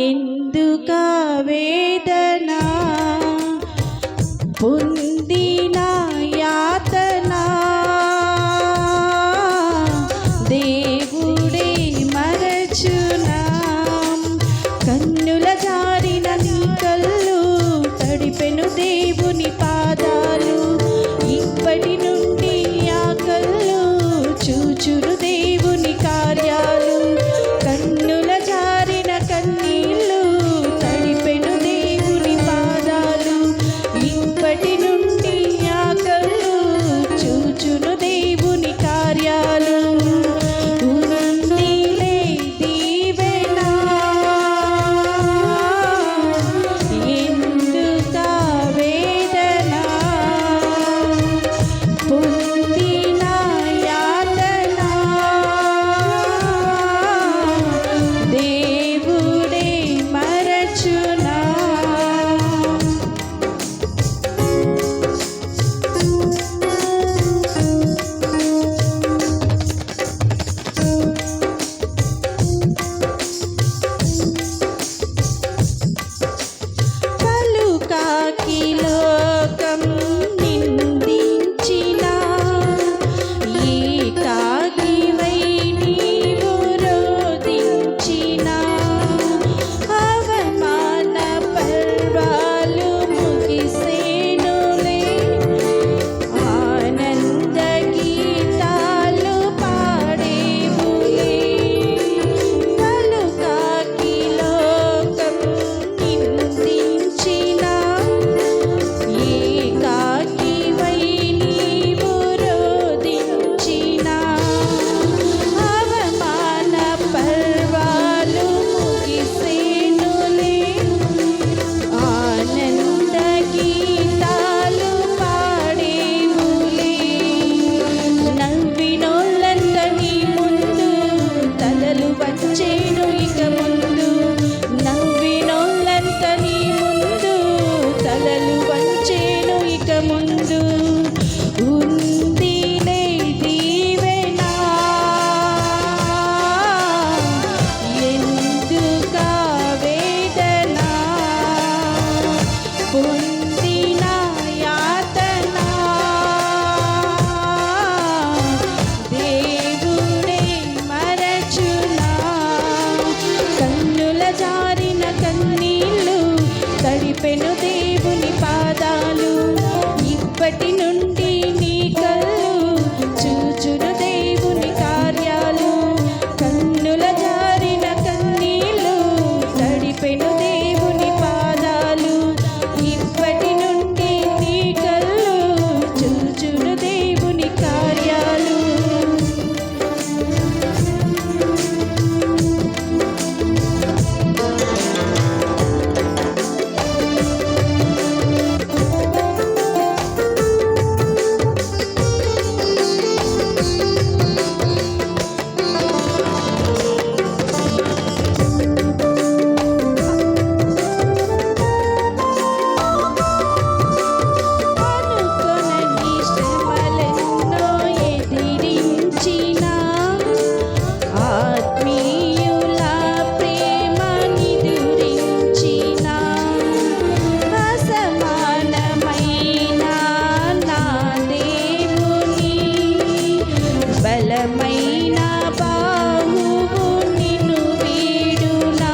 ఎందుకా వేదన పొందిన యాతన దేవుడే మరచునా కన్నుల జారిన నీ కళ్ళు తడిపెను దేవుని పాదాలు ఇప్పటి నుండి ఆ కళ్ళు చూచును దేవుని కార్యాలు కన్నుల జారిన కన్నీళ్ళు తడిపెను దేవుని పాదాలు ఇప్పటి నుండి ఆ కళ్ళు చూచును దేవుని కార్యాలు ఉందిలే దీవెన ఎందుకా వేదన పొందిన యాతన దేవుడే మరచునా పలుకాకి లోకం నిందించిన ఏకాకివై నీవు రోదించిన అవమాన పర్వాలు ముగిసేనులే ఆనంద గీతాలు పాడేవులే పలుకాకి లోకం నిందించిన ఏకాకివై నీవు రోదించిన అవమాన పర్వాలు ముగిసేనులే ఆనంద గీతాలు పాడేవులే నవ్వినోళ్ళంత నీ ముందు తలలు వచ్చేను ఇక ముందు నవ్వినోళ్ళంత నీ ముందు తలలు వంచేను ఇక ముందు ఉందిలే దీవెన ఎందుకా వేదన పొందిన యాతన దేవుడే మరచునా కన్నుల జారిన కన్నీళ్ళు తడిపెను దేవుని పాదాలు ఇప్పటి నుండి నీ కళ్ళు చూచును దేవుని కార్యాలు కన్నుల జారిన కన్నీళ్ళు తడిపెను దేవుని పాదాలు ఇప్పటి నుండి నీ కళ్ళు చూచును దేవుని కార్యాలు అనుకొనని శ్రమలెన్నో ఎదిరించిన ఆత్మీయుల ప్రేమ నిదురించిన అసమానమైన నా దేవుని బలమైన బాహువు నిన్ను వీడునా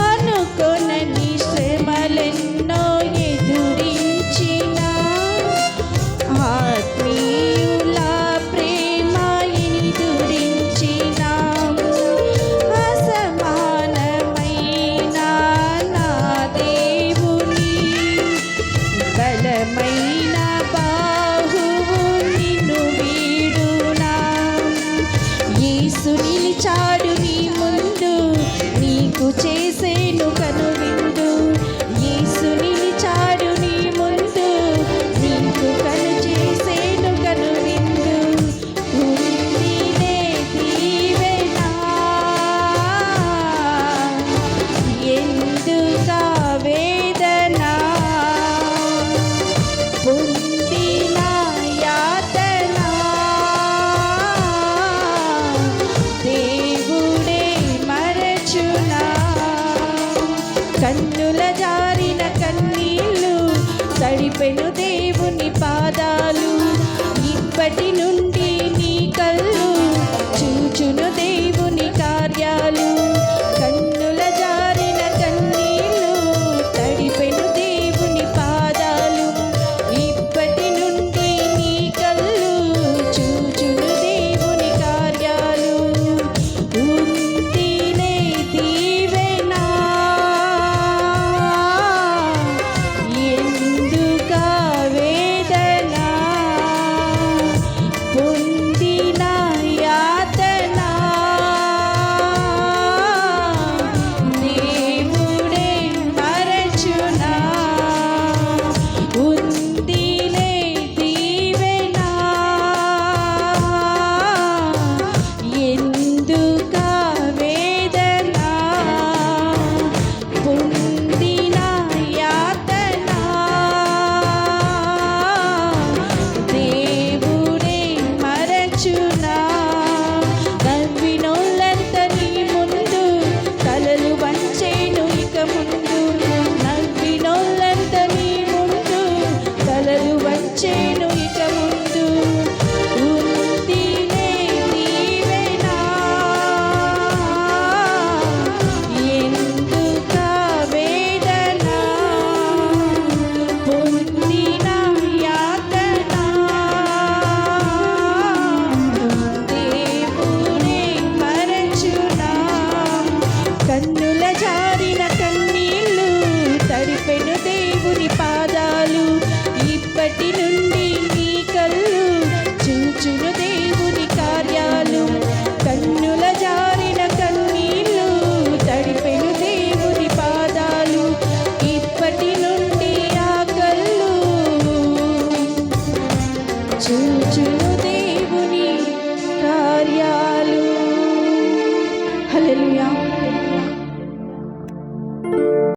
అనుకొనని శ్రమలెన్నో ఎదురించిన ఆత్మీయుల ప్రేమ ఎదురించిన అసమానమైన నా దేవుని బలమైన బాహువు నిన్ను వీడునా యేసు నిలిచాడు నీ ముందు నీకు చేసేను కనువిందు యేసు నిలిచాడు నీ ముందు నీకు చేసేను కనువిందు ఉందిలే దీవెన ఎందుకా వేదన పొందిన యాతన దేవుడే మరచునా దేవుని కార్యాలు. కన్నుల జారిన కన్నీళ్ళు తడిపెను దేవుని పాదాలు. ఇప్పటి నుండి నీ కళ్ళు చూచును దేవుని కార్యాలు. ఉందిలే దీవెన, ఎందుకా వేదన, పొందిన యాతన, దేవుడే మరచునా. ఉందిలే దీవెన, ఎందుకా వేదన, పొందిన యాతన, దేవుడే మరచునా. నవ్వినోళ్ళంత నీ ముందు తలలు వంచేను ఇక ముందు. నవ్వినోళ్ళంత నీ ముందు తలలు వంచేను ఇక ముందు. ఉందిలే దీవెన, ఎందుకా వేదన, పొందిన యాతన, దేవుడే మరచునా. కన్నుల జారిన కన్నీళ్ళు తడిపెను దేవుని పాదాలు. ఇప్పటి నుండి నీ కళ్ళు చూచును దేవుని కార్యాలు. కన్నుల జారిన కన్నీళ్ళు తడిపెను దేవుని పాదాలు. ఇప్పటి నుండి ఆ కళ్ళు చూచును దేవుని కార్యాలు. హల్లెలూయా.